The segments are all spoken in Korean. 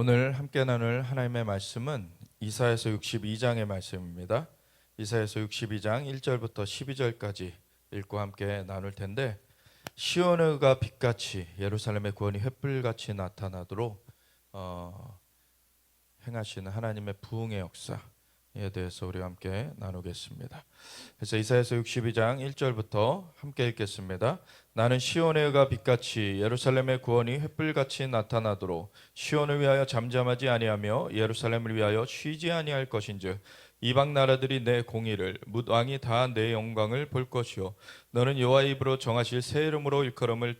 오늘 함께 나눌 하나님의 말씀은 이사야서 62장의 말씀입니다. 이사야서 62장 1절부터 12절까지 읽고 함께 나눌 텐데, 시온의가 빛같이 예루살렘의 구원이 횃불같이 나타나도록 행하시는 하나님의 부흥의 역사에 대해서 우리 함께 나누겠습니다. 그래서 이사야서 62장 1절부터 함께 읽겠습니다. 나는 시온의 의가 빛같이 예루살렘의 구원이 횃불같이 나타나도록 시온을 위하여 잠잠하지 아니하며 예루살렘을 위하여 쉬지 아니할 것인즉 이방 나라들이 내 공의를 뭇 왕이 다 내 영광을 볼 것이요 너는 여호와의 입으로 정하실 새 이름으로 일컬음이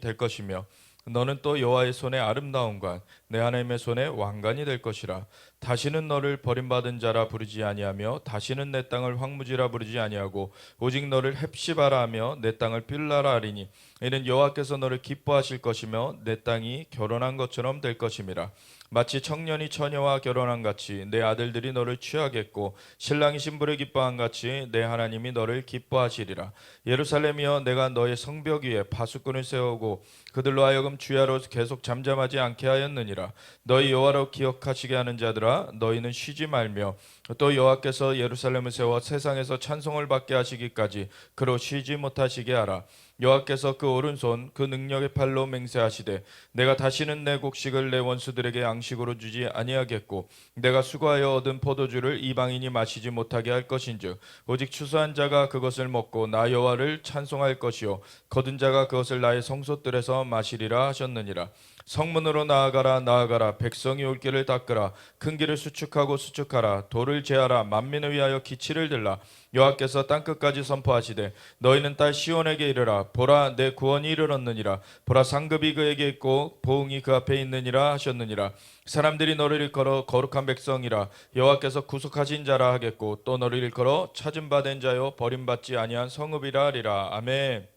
될 것이며 너는 또 여호와의 손에 아름다움과 내 하나님의 손에 왕관이 될 것이라. 다시는 너를 버림받은 자라 부르지 아니하며 다시는 내 땅을 황무지라 부르지 아니하고 오직 너를 헵시바라 하며 내 땅을 빌라라 하리니 이는 여호와께서 너를 기뻐하실 것이며 내 땅이 결혼한 것처럼 될 것임이라. 마치 청년이 처녀와 결혼한 같이 내 아들들이 너를 취하겠고 신랑이 신부를 기뻐한 같이 내 하나님이 너를 기뻐하시리라. 예루살렘이여, 내가 너의 성벽 위에 파수꾼을 세우고 그들로 하여금 주야로 계속 잠잠하지 않게 하였느니라. 너희 여호와로 기억하시게 하는 자들아, 너희는 쉬지 말며 또 여호와께서 예루살렘을 세워 세상에서 찬송을 받게 하시기까지 그로 쉬지 못하시게 하라. 여호와께서 그 오른손 그 능력의 팔로 맹세하시되 내가 다시는 내 곡식을 내 원수들에게 양식으로 주지 아니하겠고 내가 수고하여 얻은 포도주를 이방인이 마시지 못하게 할 것인즉 오직 추수한 자가 그것을 먹고 나 여호와를 찬송할 것이요 거둔 자가 그것을 나의 성소들에서 마시리라 하셨느니라. 성문으로 나아가라 나아가라, 백성이 올 길을 닦으라. 큰 길을 수축하고 수축하라. 돌을 제하라. 만민을 위하여 기치를 들라. 여호와께서 땅끝까지 선포하시되 너희는 딸 시온에게 이르라. 보라, 내 구원이 이르렀느니라. 보라, 상급이 그에게 있고 보응이 그 앞에 있느니라 하셨느니라. 사람들이 너를 일컬어 거룩한 백성이라 여호와께서 구속하신 자라 하겠고 또 너를 일컬어 찾은 바 된 자요 버림받지 아니한 성읍이라 하리라. 아멘.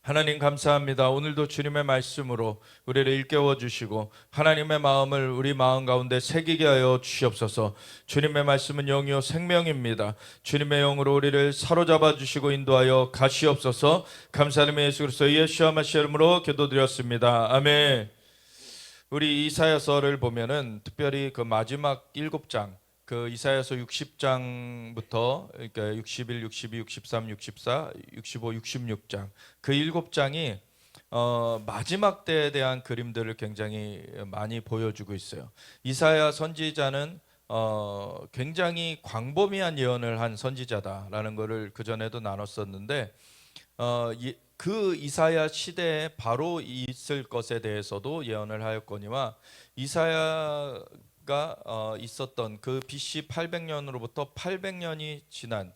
하나님 감사합니다. 오늘도 주님의 말씀으로 우리를 일깨워 주시고 하나님의 마음을 우리 마음 가운데 새기게 하여 주시옵소서. 주님의 말씀은 영이요 생명입니다. 주님의 영으로 우리를 사로잡아 주시고 인도하여 가시옵소서. 감사드리며 예수 그리스도의 예수와 마시아 이름으로 기도드렸습니다. 아멘. 우리 이사야서를 보면은 특별히 그 마지막 7장, 그 이사야서 60장부터 그러니까 61, 62, 63, 64, 65, 66장 그 7장이 마지막 때에 대한 그림들을 굉장히 많이 보여주고 있어요. 이사야 선지자는 굉장히 광범위한 예언을 한 선지자다라는 것을 그 전에도 나눴었는데 그 이사야 시대에 바로 있을 것에 대해서도 예언을 하였거니와 이사야가 있었던 그 BC 800년으로부터 800년이 지난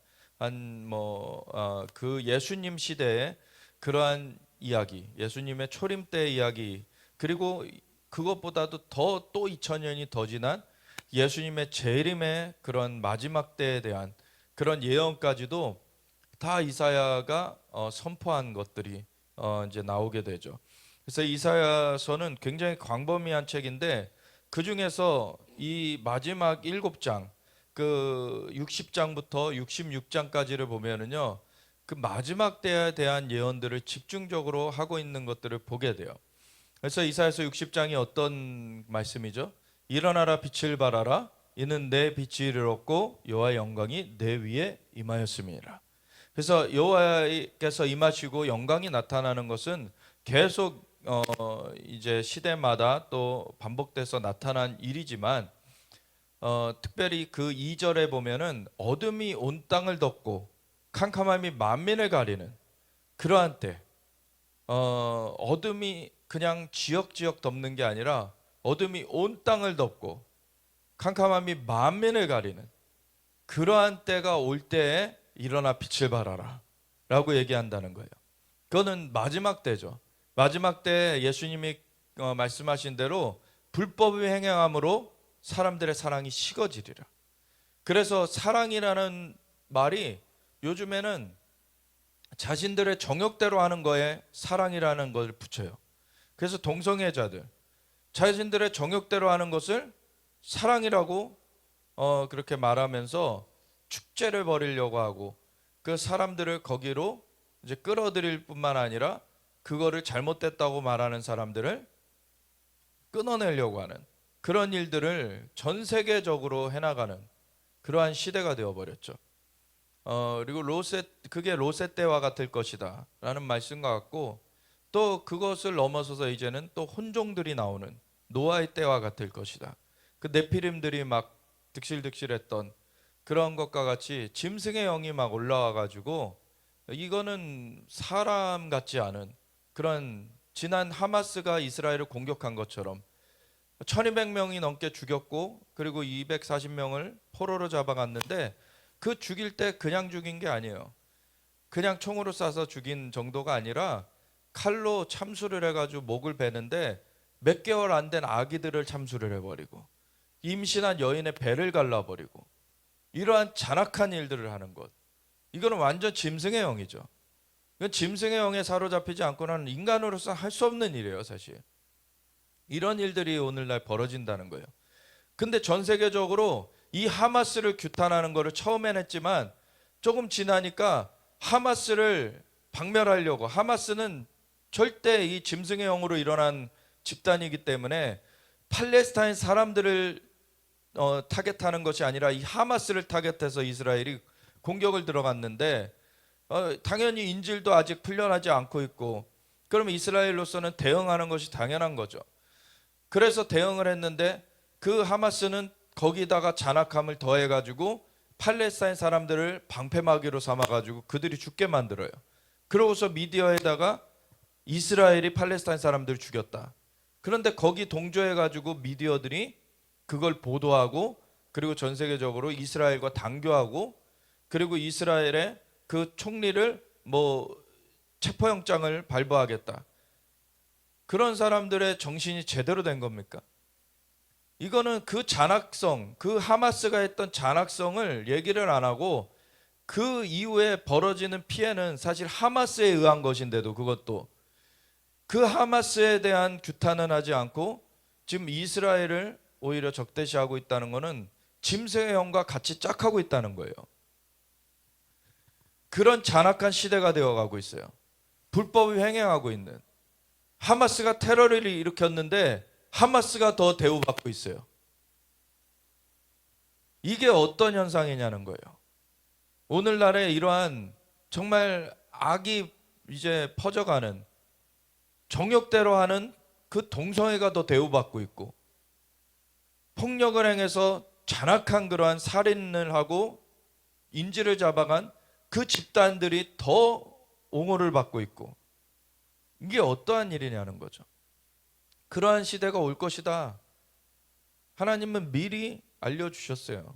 그 예수님 시대에 그러한 이야기, 예수님의 초림 때 이야기, 그리고 그것보다도 더 또 2000년이 더 지난 예수님의 재림의 그런 마지막 때에 대한 그런 예언까지도 다 이사야가 선포한 것들이 이제 나오게 되죠. 그래서 이사야서는 굉장히 광범위한 책인데 그 중에서 이 마지막 7장, 그 60장부터 66장까지를 보면은요, 그 마지막 때에 대한 예언들을 집중적으로 하고 있는 것들을 보게 돼요. 그래서 이사야서 60장이 어떤 말씀이죠? 일어나라, 빛을 발하라. 이는 내 빛이 이르렀고 여호와의 영광이 내 위에 임하였음이라. 그래서 여호와께서 임하시고 영광이 나타나는 것은 계속 이제 시대마다 또 반복돼서 나타난 일이지만 특별히 그 2절에 보면은 어둠이 온 땅을 덮고 캄캄함이 만민을 가리는 그러한 때, 어둠이 그냥 지역지역 덮는 게 아니라 어둠이 온 땅을 덮고 캄캄함이 만민을 가리는 그러한 때가 올 때에 일어나 빛을 발하라 라고 얘기한다는 거예요. 그거는 마지막 때죠. 마지막 때 예수님이 말씀하신 대로 불법의 행함으로 사람들의 사랑이 식어지리라. 그래서 사랑이라는 말이 요즘에는 자신들의 정욕대로 하는 거에 사랑이라는 걸 붙여요. 그래서 동성애자들 자신들의 정욕대로 하는 것을 사랑이라고 그렇게 말하면서 축제를 벌이려고 하고 그 사람들을 거기로 이제 끌어들일 뿐만 아니라 그거를 잘못됐다고 말하는 사람들을 끊어내려고 하는 그런 일들을 전 세계적으로 해나가는 그러한 시대가 되어버렸죠. 그리고 그게 로세 때와 같을 것이다 라는 말씀과 같고, 또 그것을 넘어서서 이제는 또 혼종들이 나오는 노아의 때와 같을 것이다. 그 네피림들이 막 득실득실했던 그런 것과 같이 짐승의 영이 막 올라와 가지고, 이거는 사람 같지 않은 그런, 지난 하마스가 이스라엘을 공격한 것처럼 1200명이 넘게 죽였고, 그리고 240명을 포로로 잡아갔는데, 그 죽일 때 그냥 죽인 게 아니에요. 그냥 총으로 쏴서 죽인 정도가 아니라 칼로 참수를 해가지고 목을 베는데 몇 개월 안 된 아기들을 참수를 해버리고, 임신한 여인의 배를 갈라버리고, 이러한 잔악한 일들을 하는 것, 이거는 완전 짐승의 영이죠. 이건 짐승의 영에 사로잡히지 않고는 인간으로서 할 수 없는 일이에요, 사실. 이런 일들이 오늘날 벌어진다는 거예요. 근데 전 세계적으로 이 하마스를 규탄하는 거를 처음엔 했지만, 조금 지나니까 하마스를 박멸하려고, 하마스는 절대 이 짐승의 영으로 일어난 집단이기 때문에 팔레스타인 사람들을 타겟하는 것이 아니라 이 하마스를 타겟해서 이스라엘이 공격을 들어갔는데, 당연히 인질도 아직 풀려나지 않고 있고, 그러면 이스라엘로서는 대응하는 것이 당연한 거죠. 그래서 대응을 했는데, 그 하마스는 거기다가 잔악함을 더해가지고 팔레스타인 사람들을 방패막이로 삼아가지고 그들이 죽게 만들어요. 그러고서 미디어에다가 이스라엘이 팔레스타인 사람들을 죽였다. 그런데 거기 동조해가지고 미디어들이 그걸 보도하고, 그리고 전 세계적으로 이스라엘과 단교하고, 그리고 이스라엘의 그 총리를 체포영장을 발부하겠다. 그런 사람들의 정신이 제대로 된 겁니까? 이거는 그 잔악성, 그 하마스가 했던 잔악성을 얘기를 안 하고, 그 이후에 벌어지는 피해는 사실 하마스에 의한 것인데도, 그것도 그 하마스에 대한 규탄은 하지 않고 지금 이스라엘을 오히려 적대시하고 있다는 것은 짐승의 영과 같이 짝하고 있다는 거예요. 그런 잔악한 시대가 되어가고 있어요. 불법이 횡행하고 있는, 하마스가 테러를 일으켰는데 하마스가 더 대우받고 있어요. 이게 어떤 현상이냐는 거예요. 오늘날에 이러한 정말 악이 이제 퍼져가는, 정욕대로 하는 그 동성애가 더 대우받고 있고, 폭력을 행해서 잔악한 그러한 살인을 하고 인질을 잡아간 그 집단들이 더 옹호를 받고 있고, 이게 어떠한 일이냐는 거죠. 그러한 시대가 올 것이다. 하나님은 미리 알려주셨어요.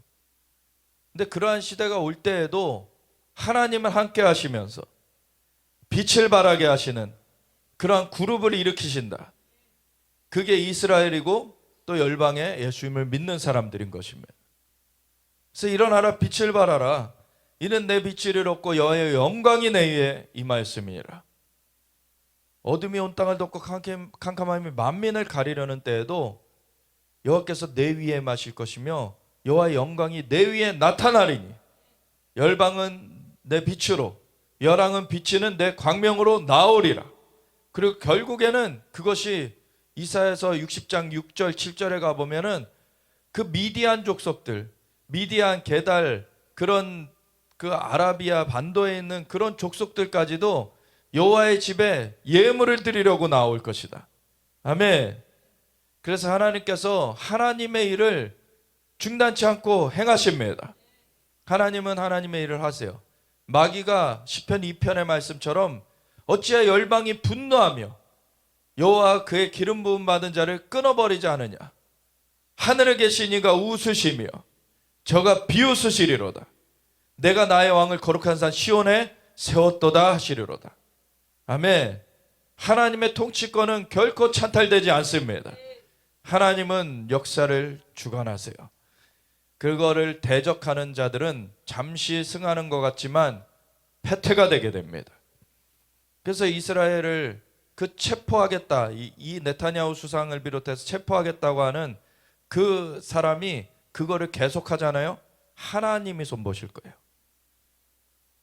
근데 그러한 시대가 올 때에도 하나님은 함께 하시면서 빛을 발하게 하시는 그러한 그룹을 일으키신다. 그게 이스라엘이고 또 열방의 예수님을 믿는 사람들인 것입니다. 그래서 일어나라, 빛을 발하라. 이는 내 빛을 얻고 여호와의 영광이 내 위에 임하였음이니라. 어둠이 온 땅을 덮고 캄캄함이 만민을 가리려는 때에도 여호와께서 내 위에 마실 것이며 여호와의 영광이 내 위에 나타나리니, 열방은 내 빛으로, 열왕은 비치는 내 광명으로 나오리라. 그리고 결국에는 그것이 이사야서 60장 6절 7절에 가보면은 그 미디안 족속들, 미디안, 게달, 그런 그 아라비아 반도에 있는 그런 족속들까지도 여호와의 집에 예물을 드리려고 나올 것이다. 아멘. 그래서 하나님께서 하나님의 일을 중단치 않고 행하십니다. 하나님은 하나님의 일을 하세요. 마귀가 시편 2편의 말씀처럼 어찌하여 열방이 분노하며 여호와 그의 기름 부음 받은 자를 끊어버리지 않으냐. 하늘에 계신 이가 웃으시며 저가 비웃으시리로다. 내가 나의 왕을 거룩한 산 시온에 세웠도다 하시리로다. 아멘. 하나님의 통치권은 결코 찬탈되지 않습니다. 하나님은 역사를 주관하세요. 그거를 대적하는 자들은 잠시 승하는 것 같지만 패퇴가 되게 됩니다. 그래서 이스라엘을 체포하겠다, 이 네타냐후 수상을 비롯해서 체포하겠다고 하는 그 사람이 그거를 계속하잖아요. 하나님이 손보실 거예요.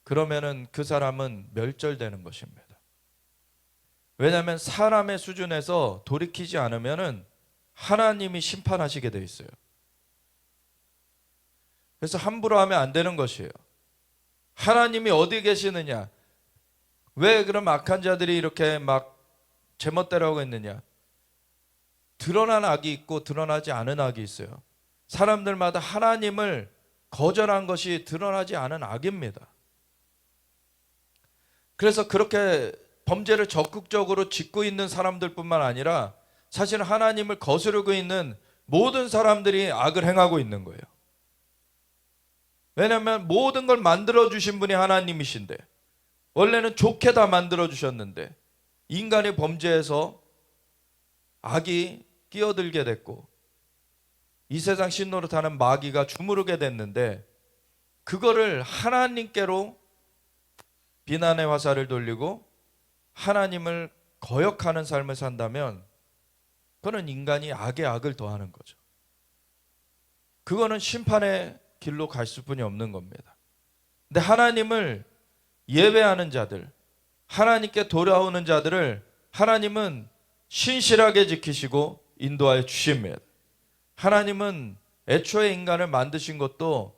그러면은 그 사람은 멸절되는 것입니다. 왜냐하면 사람의 수준에서 돌이키지 않으면은 하나님이 심판하시게 돼 있어요. 그래서 함부로 하면 안 되는 것이에요. 하나님이 어디 계시느냐? 왜 그럼 악한 자들이 이렇게 막 제멋대로 하고 있느냐? 드러난 악이 있고 드러나지 않은 악이 있어요. 사람들마다 하나님을 거절한 것이 드러나지 않은 악입니다. 그래서 그렇게 범죄를 적극적으로 짓고 있는 사람들뿐만 아니라 사실 하나님을 거스르고 있는 모든 사람들이 악을 행하고 있는 거예요. 왜냐하면 모든 걸 만들어 주신 분이 하나님이신데, 원래는 좋게 다 만들어 주셨는데 인간의 범죄에서 악이 끼어들게 됐고 이 세상 신노릇하는 마귀가 주무르게 됐는데, 그거를 하나님께로 비난의 화살을 돌리고 하나님을 거역하는 삶을 산다면 그거는 인간이 악에 악을 더하는 거죠. 그거는 심판의 길로 갈 수뿐이 없는 겁니다. 근데 하나님을 예배하는 자들, 하나님께 돌아오는 자들을 하나님은 신실하게 지키시고 인도하여 주십니다. 하나님은 애초에 인간을 만드신 것도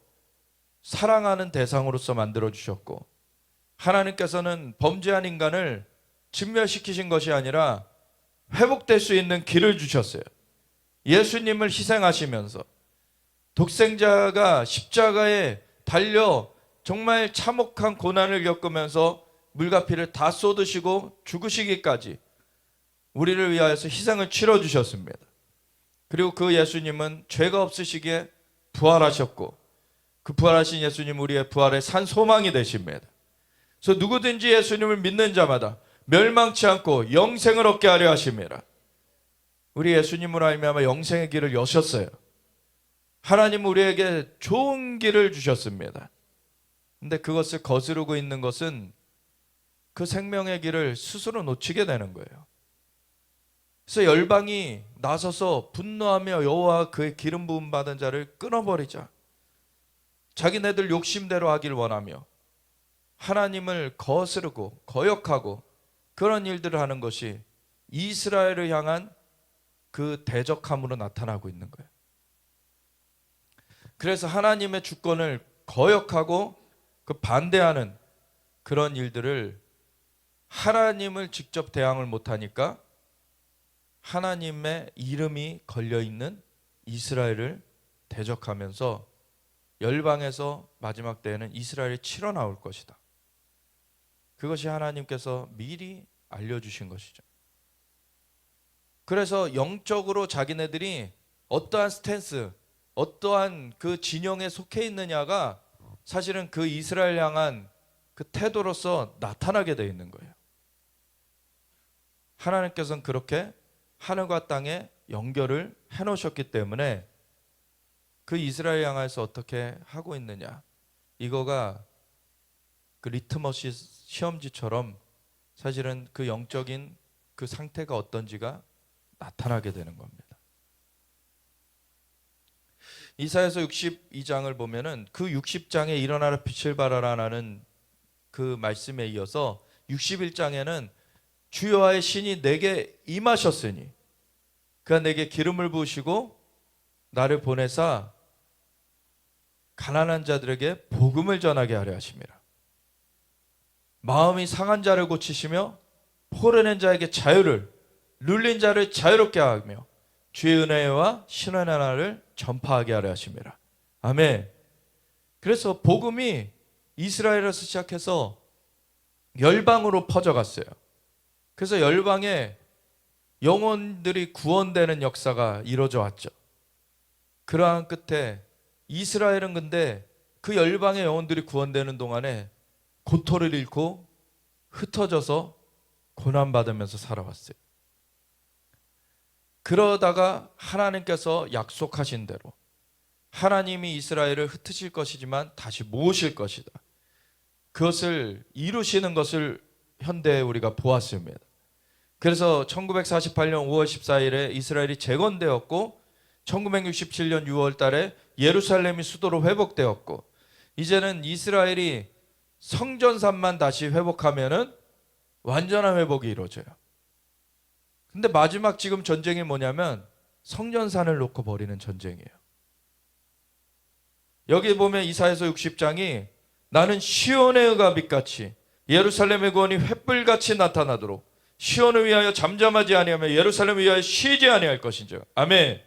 사랑하는 대상으로서 만들어 주셨고, 하나님께서는 범죄한 인간을 진멸시키신 것이 아니라 회복될 수 있는 길을 주셨어요. 예수님을 희생하시면서 독생자가 십자가에 달려 정말 참혹한 고난을 겪으면서 물과 피를 다 쏟으시고 죽으시기까지 우리를 위하여서 희생을 치러 주셨습니다. 그리고 그 예수님은 죄가 없으시기에 부활하셨고, 그 부활하신 예수님 우리의 부활의 산 소망이 되십니다. 그래서 누구든지 예수님을 믿는 자마다 멸망치 않고 영생을 얻게 하려 하심이라. 우리 예수님으로 알미암아 영생의 길을 여셨어요. 하나님 우리에게 좋은 길을 주셨습니다. 근데 그것을 거스르고 있는 것은 그 생명의 길을 스스로 놓치게 되는 거예요. 그래서 열방이 나서서 분노하며 여호와 그의 기름 부음 받은 자를 끊어버리자, 자기네들 욕심대로 하길 원하며 하나님을 거스르고 거역하고 그런 일들을 하는 것이 이스라엘을 향한 그 대적함으로 나타나고 있는 거예요. 그래서 하나님의 주권을 거역하고 그 반대하는 그런 일들을 하나님을 직접 대항을 못하니까 하나님의 이름이 걸려있는 이스라엘을 대적하면서 열방에서 마지막 때에는 이스라엘이 치러 나올 것이다. 그것이 하나님께서 미리 알려주신 것이죠. 그래서 영적으로 자기네들이 어떠한 스탠스, 어떠한 그 진영에 속해 있느냐가 사실은 그 이스라엘 향한 그 태도로서 나타나게 되어 있는 거예요. 하나님께서는 그렇게 하늘과 땅에 연결을 해놓으셨기 때문에 그 이스라엘 향해서 어떻게 하고 있느냐, 이거가 그 리트머스 시험지처럼 사실은 그 영적인 그 상태가 어떤지가 나타나게 되는 겁니다. 이사야서 62장을 보면은 그 60장에 일어나라 빛을 발하라는 그 말씀에 이어서 61장에는 주여와의 신이 내게 임하셨으니 그가 내게 기름을 부으시고 나를 보내사 가난한 자들에게 복음을 전하게 하려 하심이라. 마음이 상한 자를 고치시며 포로낸 자에게 자유를, 눌린 자를 자유롭게 하며 주의 은혜와 신의 나라를 전파하게 하려 하심이라. 아멘. 그래서 복음이 이스라엘에서 시작해서 열방으로 퍼져갔어요. 그래서 열방에 영혼들이 구원되는 역사가 이루어져 왔죠. 그러한 끝에 이스라엘은 근데 그 열방의 영혼들이 구원되는 동안에 고토를 잃고 흩어져서 고난받으면서 살아왔어요. 그러다가 하나님께서 약속하신 대로 하나님이 이스라엘을 흩으실 것이지만 다시 모으실 것이다, 그것을 이루시는 것을 현대에 우리가 보았습니다. 그래서 1948년 5월 14일에 이스라엘이 재건되었고 1967년 6월 달에 예루살렘이 수도로 회복되었고, 이제는 이스라엘이 성전산만 다시 회복하면은 완전한 회복이 이루어져요. 근데 마지막 지금 전쟁이 뭐냐면 성전산을 놓고 벌이는 전쟁이에요. 여기 보면 이사야서 60장이 나는 시온의 의가 빛같이 예루살렘의 구원이 횃불같이 나타나도록 시온을 위하여 잠잠하지 아니하며 예루살렘을 위하여 쉬지 아니할 것인즉. 아멘.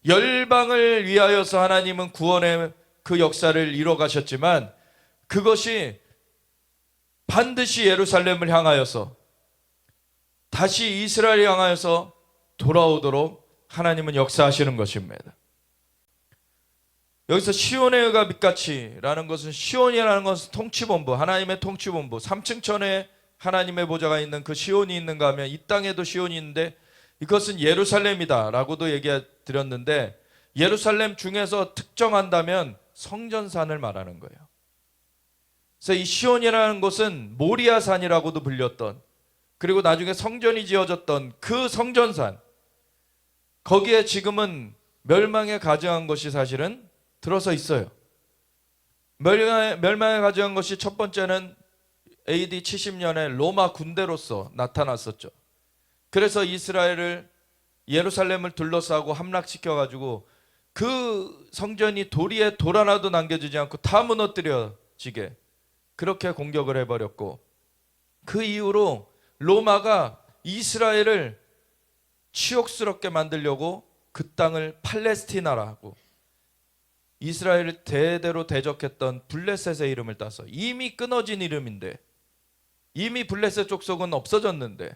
열방을 위하여서 하나님은 구원의 그 역사를 이뤄 가셨지만 그것이 반드시 예루살렘을 향하여서 다시 이스라엘을 향하여서 돌아오도록 하나님은 역사하시는 것입니다. 여기서 시온의 의가 빛같이라는 것은, 시온이라는 것은 통치본부, 하나님의 통치본부, 3층 천에 하나님의 보좌가 있는 그 시온이 있는가 하면 이 땅에도 시온이 있는데 이것은 예루살렘이다 라고도 얘기 드렸는데, 예루살렘 중에서 특정한다면 성전산을 말하는 거예요. 그래서 이 시온이라는 곳은 모리아산이라고도 불렸던, 그리고 나중에 성전이 지어졌던 그 성전산, 거기에 지금은 멸망에 가증한 것이 사실은 들어서 있어요. 멸망에 가증한 것이 첫 번째는 AD 70년에 로마 군대로서 나타났었죠. 그래서 이스라엘을, 예루살렘을 둘러싸고 함락시켜가지고 그 성전이 도리에 돌 하나도 남겨지지 않고 다 무너뜨려지게 그렇게 공격을 해버렸고, 그 이후로 로마가 이스라엘을 치욕스럽게 만들려고 그 땅을 팔레스티나라고, 이스라엘을 대대로 대적했던 블레셋의 이름을 따서, 이미 끊어진 이름인데, 이미 블레셋 족속은 없어졌는데,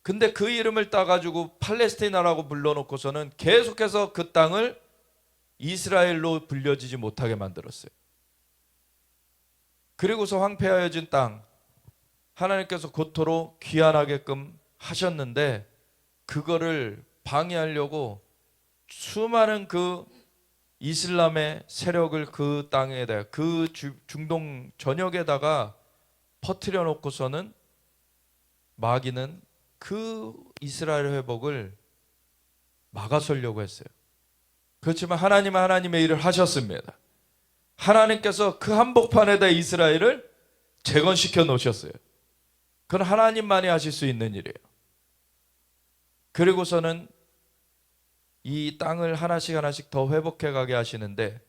근데 그 이름을 따가지고 팔레스티나라고 불러놓고서는 계속해서 그 땅을 이스라엘로 불려지지 못하게 만들었어요. 그리고서 황폐하여진 땅, 하나님께서 고토로 귀환하게끔 하셨는데, 그거를 방해하려고 수많은 그 이슬람의 세력을 그 땅에다가, 그 중동 전역에다가 퍼뜨려 놓고서는 마귀는 그 이스라엘 회복을 막아서려고 했어요. 그렇지만 하나님은 하나님의 일을 하셨습니다. 하나님께서 그 한복판에다 이스라엘을 재건시켜 놓으셨어요. 그건 하나님만이 하실 수 있는 일이에요. 그리고서는 이 땅을 하나씩 하나씩 더 회복해 가게 하시는데,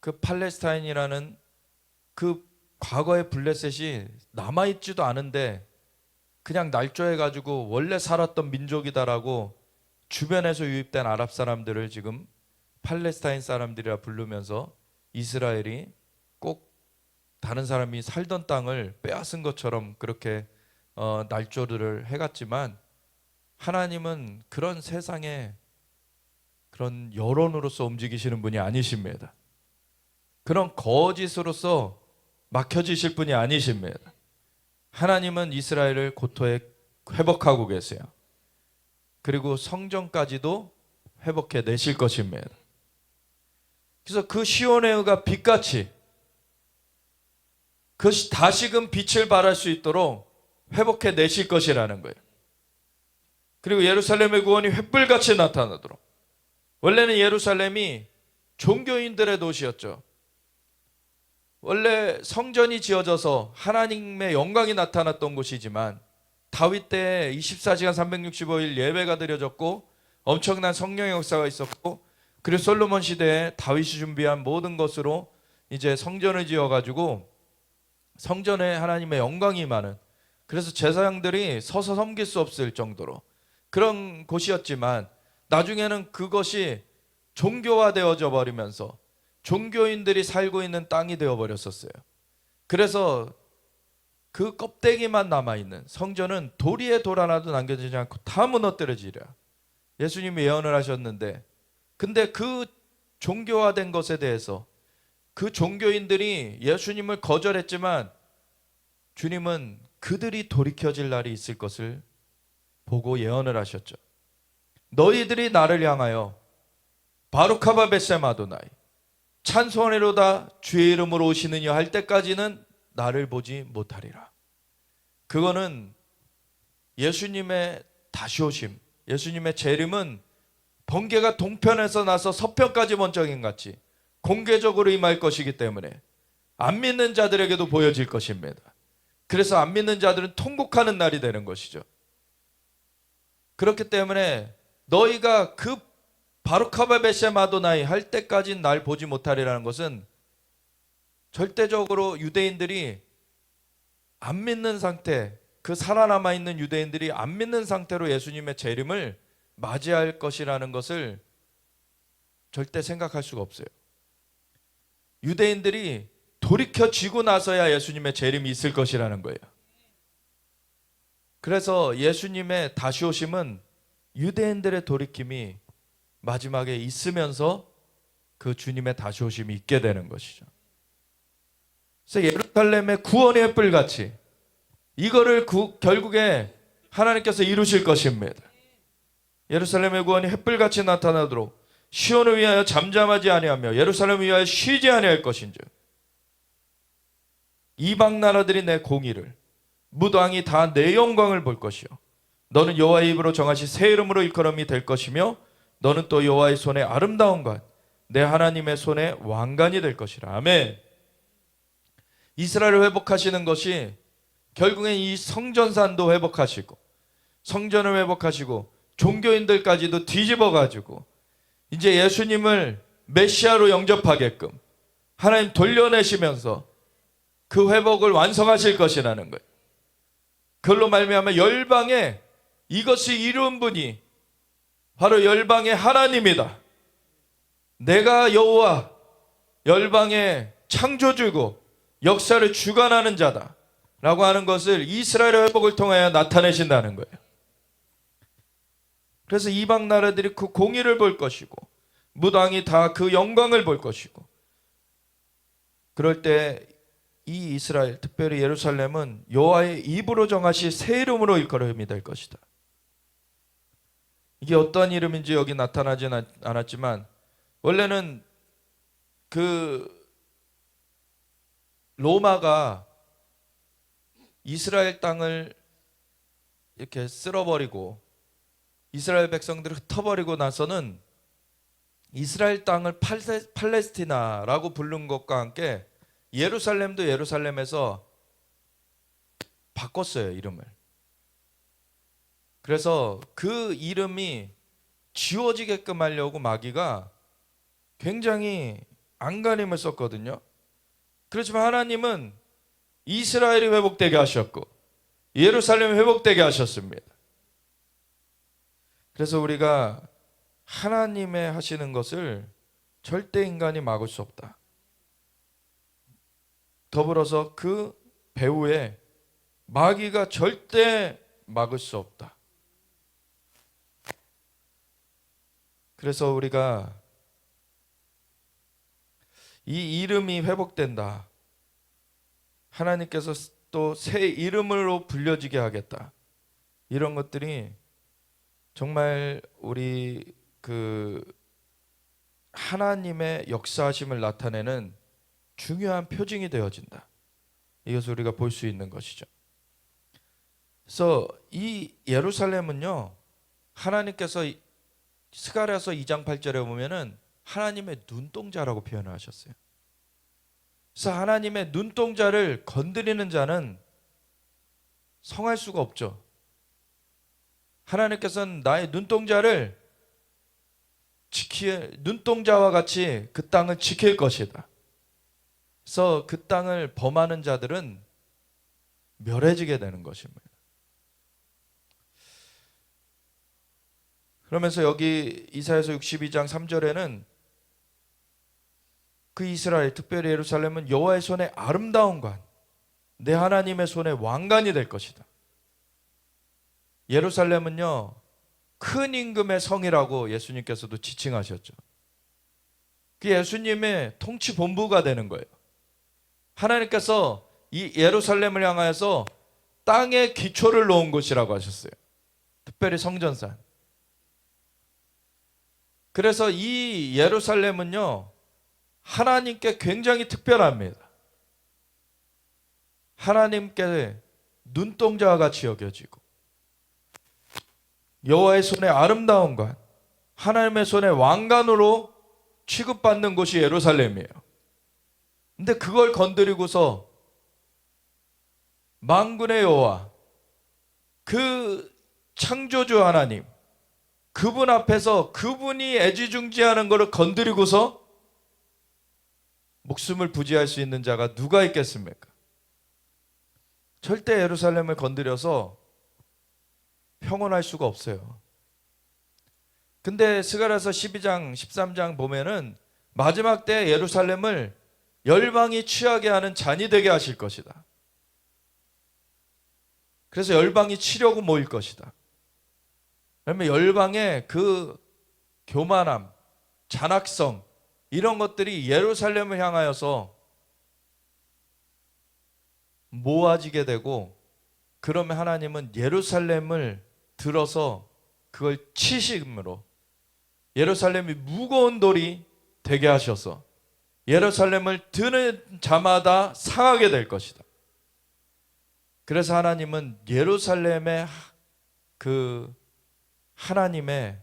그 팔레스타인이라는 그 과거의 블레셋이 남아있지도 않은데 그냥 날조해가지고 원래 살았던 민족이다라고 주변에서 유입된 아랍 사람들을 지금 팔레스타인 사람들이라 부르면서 이스라엘이 꼭 다른 사람이 살던 땅을 빼앗은 것처럼 그렇게 날조를 해갔지만, 하나님은 그런 세상에 그런 여론으로서 움직이시는 분이 아니십니다. 그런 거짓으로서 막혀지실 분이 아니십니다. 하나님은 이스라엘을 고토에 회복하고 계세요. 그리고 성전까지도 회복해 내실 것입니다. 그래서 그 시온의 의가 빛같이, 그것이 다시금 빛을 발할 수 있도록 회복해 내실 것이라는 거예요. 그리고 예루살렘의 구원이 횃불같이 나타나도록. 원래는 예루살렘이 종교인들의 도시였죠. 원래 성전이 지어져서 하나님의 영광이 나타났던 곳이지만, 다윗 때 24시간 365일 예배가 드려졌고 엄청난 성령의 역사가 있었고, 그리고 솔로몬 시대에 다윗이 준비한 모든 것으로 이제 성전을 지어가지고 성전에 하나님의 영광이 임하는, 그래서 제사장들이 서서 섬길 수 없을 정도로 그런 곳이었지만, 나중에는 그것이 종교화되어져 버리면서 종교인들이 살고 있는 땅이 되어버렸었어요. 그래서 그 껍데기만 남아있는 성전은 도리에 돌 하나도 남겨지지 않고 다 무너뜨려지리라 예수님이 예언을 하셨는데, 근데 그 종교화된 것에 대해서 그 종교인들이 예수님을 거절했지만 주님은 그들이 돌이켜질 날이 있을 것을 보고 예언을 하셨죠. 너희들이 나를 향하여 바루카바 벳셈 아도나이 찬송하리로다 주의 이름으로 오시느냐 할 때까지는 나를 보지 못하리라. 그거는 예수님의 다시 오심, 예수님의 재림은 번개가 동편에서 나서 서편까지 번쩍인 같이 공개적으로 임할 것이기 때문에 안 믿는 자들에게도 보여질 것입니다. 그래서 안 믿는 자들은 통곡하는 날이 되는 것이죠. 그렇기 때문에 너희가 그 바루카바베세마도나이 할 때까지 날 보지 못하리라는 것은 절대적으로 유대인들이 안 믿는 상태, 그 살아남아 있는 유대인들이 안 믿는 상태로 예수님의 재림을 맞이할 것이라는 것을 절대 생각할 수가 없어요. 유대인들이 돌이켜지고 나서야 예수님의 재림이 있을 것이라는 거예요. 그래서 예수님의 다시 오심은 유대인들의 돌이킴이 마지막에 있으면서 그 주님의 다시 오심이 있게 되는 것이죠. 그래서 예루살렘의 구원의 햇불같이 이거를 결국에 하나님께서 이루실 것입니다. 예루살렘의 구원이 햇불같이 나타나도록 시온을 위하여 잠잠하지 아니하며 예루살렘을 위하여 쉬지 아니할 것인즉 이방 나라들이 내 공의를 무당이 다 내 영광을 볼 것이요 너는 여호와의 입으로 정하시 새 이름으로 일컬음이 될 것이며 너는 또 여호와의 손에 아름다운 것 내 하나님의 손에 왕관이 될 것이라. 아멘. 이스라엘을 회복하시는 것이 결국엔 이 성전산도 회복하시고 성전을 회복하시고 종교인들까지도 뒤집어 가지고 이제 예수님을 메시아로 영접하게끔 하나님 돌려내시면서 그 회복을 완성하실 것이라는 거예요. 그걸로 말미암아 열방에 이것을 이룬 분이 바로 열방의 하나님이다. 내가 여호와 열방의 창조주고 역사를 주관하는 자다 라고 하는 것을 이스라엘의 회복을 통하여 나타내신다는 거예요. 그래서 이방 나라들이 그 공의를 볼 것이고 무당이 다 그 영광을 볼 것이고 그럴 때 이 이스라엘 특별히 예루살렘은 여호와의 입으로 정하시 새 이름으로 일컬음이 될 것이다. 이게 어떤 이름인지 여기 나타나진 않았지만 원래는 그 로마가 이스라엘 땅을 이렇게 쓸어버리고 이스라엘 백성들을 흩어버리고 나서는 이스라엘 땅을 팔레스티나라고 부른 것과 함께 예루살렘도 예루살렘에서 바꿨어요, 이름을. 그래서 그 이름이 지워지게끔 하려고 마귀가 굉장히 안간힘을 썼거든요. 그렇지만 하나님은 이스라엘이 회복되게 하셨고 예루살렘이 회복되게 하셨습니다. 그래서 우리가 하나님의 하시는 것을 절대 인간이 막을 수 없다. 더불어서 그 배후에 마귀가 절대 막을 수 없다. 그래서 우리가 이 이름이 회복된다. 하나님께서 또 새 이름으로 불려지게 하겠다. 이런 것들이 정말 우리 그 하나님의 역사하심을 나타내는 중요한 표징이 되어진다. 이것을 우리가 볼 수 있는 것이죠. 그래서 이 예루살렘은요, 하나님께서 스가랴서 2장 8절에 보면은 하나님의 눈동자라고 표현을 하셨어요. 그래서 하나님의 눈동자를 건드리는 자는 성할 수가 없죠. 하나님께서는 나의 눈동자를 눈동자와 같이 그 땅을 지킬 것이다. 그래서 그 땅을 범하는 자들은 멸해지게 되는 것입니다. 그러면서 여기 이사야서 62장 3절에는 그 이스라엘, 특별히 예루살렘은 여호와의 손에 아름다운 관, 내 하나님의 손에 왕관이 될 것이다. 예루살렘은요, 큰 임금의 성이라고 예수님께서도 지칭하셨죠. 그 예수님의 통치 본부가 되는 거예요. 하나님께서 이 예루살렘을 향하여서 땅에 기초를 놓은 곳이라고 하셨어요. 특별히 성전산. 그래서 이 예루살렘은요, 하나님께 굉장히 특별합니다. 하나님께 눈동자와 같이 여겨지고 여호와의 손에 아름다운 것, 하나님의 손에 왕관으로 취급받는 곳이 예루살렘이에요. 근데 그걸 건드리고서 만군의 여호와, 그 창조주 하나님, 그분 앞에서 그분이 애지중지하는 것을 건드리고서 목숨을 부지할 수 있는 자가 누가 있겠습니까? 절대 예루살렘을 건드려서 평온할 수가 없어요. 근데 스가랴서 12장 13장 보면은 마지막 때 예루살렘을 열방이 취하게 하는 잔이 되게 하실 것이다. 그래서 열방이 치려고 모일 것이다. 그러면 열방의 그 교만함, 잔악성 이런 것들이 예루살렘을 향하여서 모아지게 되고, 그러면 하나님은 예루살렘을 들어서 그걸 치심으로 예루살렘이 무거운 돌이 되게 하셔서 예루살렘을 드는 자마다 상하게 될 것이다. 그래서 하나님은 예루살렘에 그 하나님의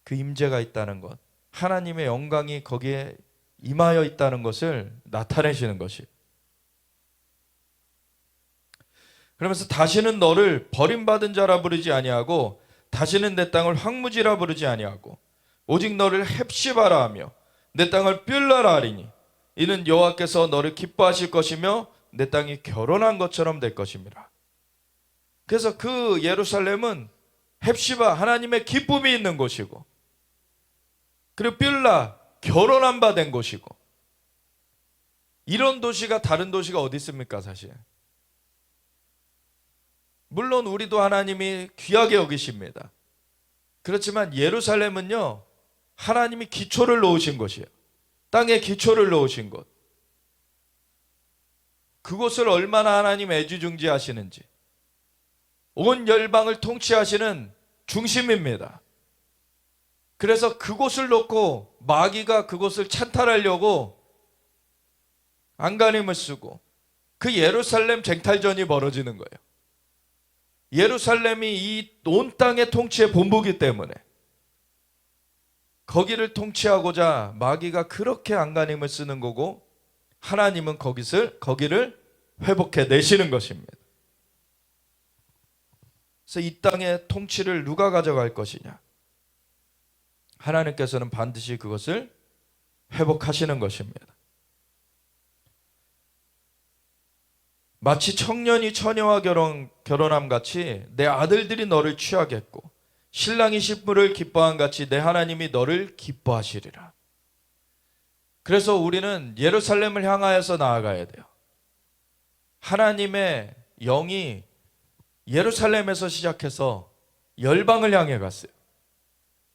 그 임재가 있다는 것, 하나님의 영광이 거기에 임하여 있다는 것을 나타내시는 것이. 그러면서 다시는 너를 버림받은 자라 부르지 아니하고 다시는 내 땅을 황무지라 부르지 아니하고 오직 너를 헵시바라 하며 내 땅을 뷸라라 하리니 이는 여호와께서 너를 기뻐하실 것이며 내 땅이 결혼한 것처럼 될 것입니다. 그래서 그 예루살렘은 헵시바, 하나님의 기쁨이 있는 곳이고, 그리고 뷸라, 결혼한 바 된 곳이고, 이런 도시가 다른 도시가 어디 있습니까? 사실 물론 우리도 하나님이 귀하게 여기십니다. 그렇지만 예루살렘은요, 하나님이 기초를 놓으신 곳이에요. 땅에 기초를 놓으신 곳. 그곳을 얼마나 하나님 애지중지하시는지, 온 열방을 통치하시는 중심입니다. 그래서 그곳을 놓고 마귀가 그곳을 찬탈하려고 안간힘을 쓰고 그 예루살렘 쟁탈전이 벌어지는 거예요. 예루살렘이 이 온 땅의 통치의 본부이기 때문에 거기를 통치하고자 마귀가 그렇게 안간힘을 쓰는 거고, 하나님은 거기를 회복해 내시는 것입니다. 그래서 이 땅의 통치를 누가 가져갈 것이냐? 하나님께서는 반드시 그것을 회복하시는 것입니다. 마치 청년이 처녀와 결혼함 같이 내 아들들이 너를 취하겠고 신랑이 신부를 기뻐한 같이 내 하나님이 너를 기뻐하시리라. 그래서 우리는 예루살렘을 향하여서 나아가야 돼요. 하나님의 영이 예루살렘에서 시작해서 열방을 향해 갔어요.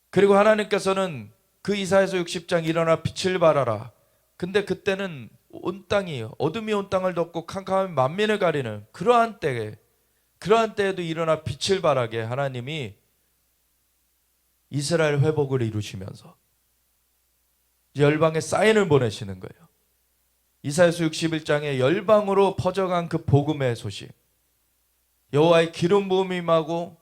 그리고 하나님께서는 그 이사야서 60장 일어나 빛을 발하라. 근데 그때는 온 땅이 어둠이 온 땅을 덮고 캄캄한 만민을 가리는 그러한 때에도 일어나 빛을 발하게 하나님이 이스라엘 회복을 이루시면서 열방에 사인을 보내시는 거예요. 이사야서 61장에 열방으로 퍼져간 그 복음의 소식, 여호와의 기름 부음이 임하고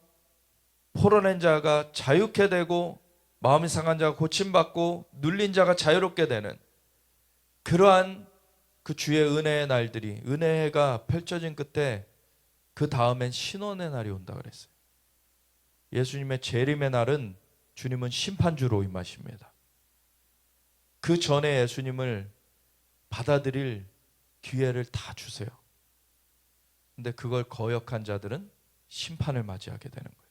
포로낸 자가 자유케 되고 마음이 상한 자가 고침받고 눌린 자가 자유롭게 되는 그러한 그 주의 은혜의 날들이, 은혜가 펼쳐진 끝에 그 다음엔 신원의 날이 온다 그랬어요. 예수님의 재림의 날은 주님은 심판주로 임하십니다. 그 전에 예수님을 받아들일 기회를 다 주세요. 근데 그걸 거역한 자들은 심판을 맞이하게 되는 거예요.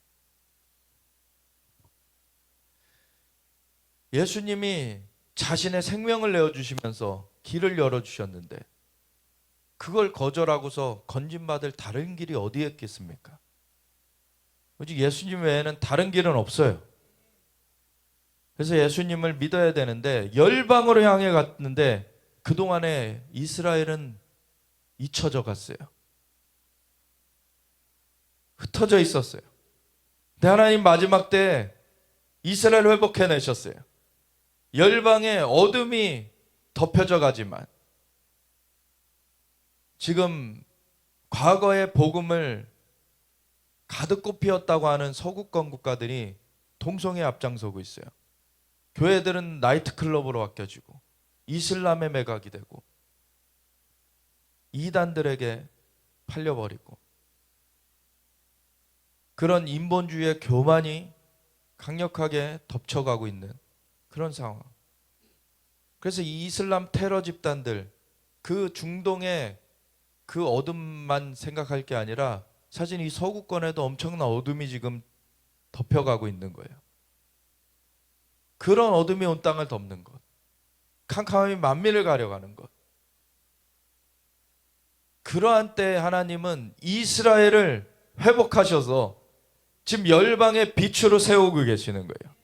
예수님이 자신의 생명을 내어주시면서 길을 열어주셨는데 그걸 거절하고서 건진받을 다른 길이 어디에 있겠습니까? 오직 예수님 외에는 다른 길은 없어요. 그래서 예수님을 믿어야 되는데 열방으로 향해 갔는데 그동안에 이스라엘은 잊혀져 갔어요. 흩어져 있었어요. 근데 하나님 마지막 때 이스라엘 회복해내셨어요. 열방의 어둠이 덮여져 가지만 지금 과거의 복음을 가득 꽃피웠다고 하는 서구권 국가들이 동성애 앞장서고 있어요. 교회들은 나이트클럽으로 바뀌어지고 이슬람의 매각이 되고 이단들에게 팔려버리고 그런 인본주의의 교만이 강력하게 덮쳐가고 있는 그런 상황. 그래서 이 이슬람 테러 집단들, 그 중동의 그 어둠만 생각할 게 아니라 사실 이 서구권에도 엄청난 어둠이 지금 덮여가고 있는 거예요. 그런 어둠이 온 땅을 덮는 것, 캄캄함이 만민을 가려가는 것. 그러한 때 하나님은 이스라엘을 회복하셔서 지금 열방의 빛으로 세우고 계시는 거예요.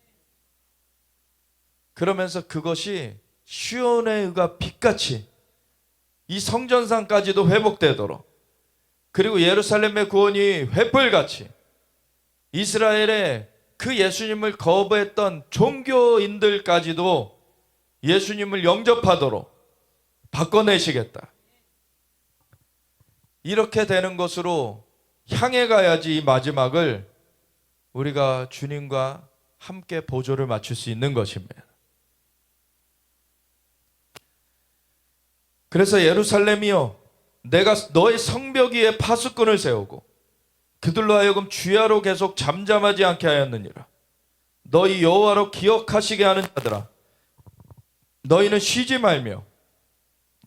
그러면서 그것이 시온의 의가 빛같이 이 성전상까지도 회복되도록, 그리고 예루살렘의 구원이 횃불같이 이스라엘의 그 예수님을 거부했던 종교인들까지도 예수님을 영접하도록 바꿔내시겠다. 이렇게 되는 것으로 향해 가야지 이 마지막을 우리가 주님과 함께 보조를 맞출 수 있는 것입니다. 그래서 예루살렘이여, 내가 너의 성벽 위에 파수꾼을 세우고 그들로 하여금 주야로 계속 잠잠하지 않게 하였느니라. 너희 여호와로 기억하시게 하는 자들아, 너희는 쉬지 말며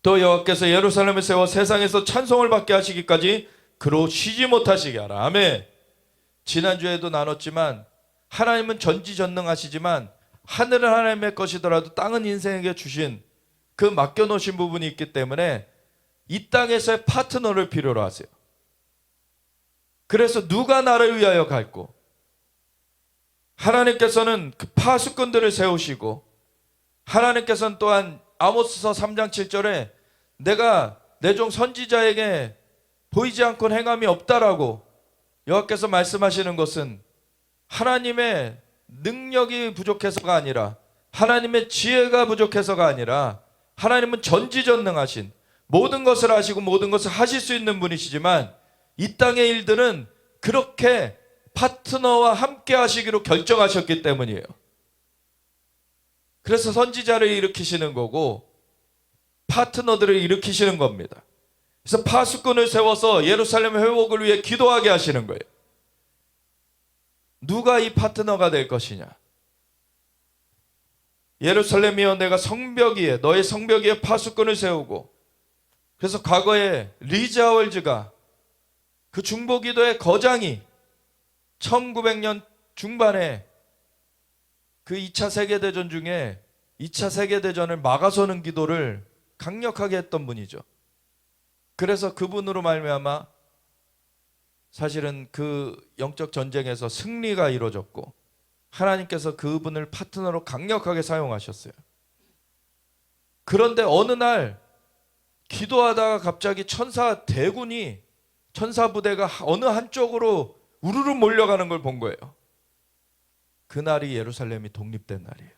또 여호와께서 예루살렘을 세워 세상에서 찬송을 받게 하시기까지 그로 쉬지 못하시게 하라. 아멘. 지난주에도 나눴지만 하나님은 전지전능하시지만 하늘은 하나님의 것이더라도 땅은 인생에게 주신 그 맡겨놓으신 부분이 있기 때문에 이 땅에서의 파트너를 필요로 하세요. 그래서 누가 나를 위하여 갈고, 하나님께서는 그 파수꾼들을 세우시고, 하나님께서는 또한 아모스서 3장 7절에 내가 내 종 선지자에게 보이지 않고는 행함이 없다라고 여호와께서 말씀하시는 것은 하나님의 능력이 부족해서가 아니라, 하나님의 지혜가 부족해서가 아니라, 하나님은 전지전능하신, 모든 것을 아시고 모든 것을 하실 수 있는 분이시지만 이 땅의 일들은 그렇게 파트너와 함께 하시기로 결정하셨기 때문이에요. 그래서 선지자를 일으키시는 거고 파트너들을 일으키시는 겁니다. 그래서 파수꾼을 세워서 예루살렘 회복을 위해 기도하게 하시는 거예요. 누가 이 파트너가 될 것이냐? 예루살렘이여, 내가 성벽 위에, 너의 성벽 위에 파수꾼을 세우고, 그래서 과거에 리자월즈가 그 중보기도의 거장이 1900년 중반에 그 2차 세계대전 중에 2차 세계대전을 막아서는 기도를 강력하게 했던 분이죠. 그래서 그분으로 말미암아 사실은 그 영적 전쟁에서 승리가 이루어졌고 하나님께서 그분을 파트너로 강력하게 사용하셨어요. 그런데 어느 날 기도하다가 갑자기 천사 대군이, 천사 부대가 어느 한쪽으로 우르르 몰려가는 걸 본 거예요. 그날이 예루살렘이 독립된 날이에요.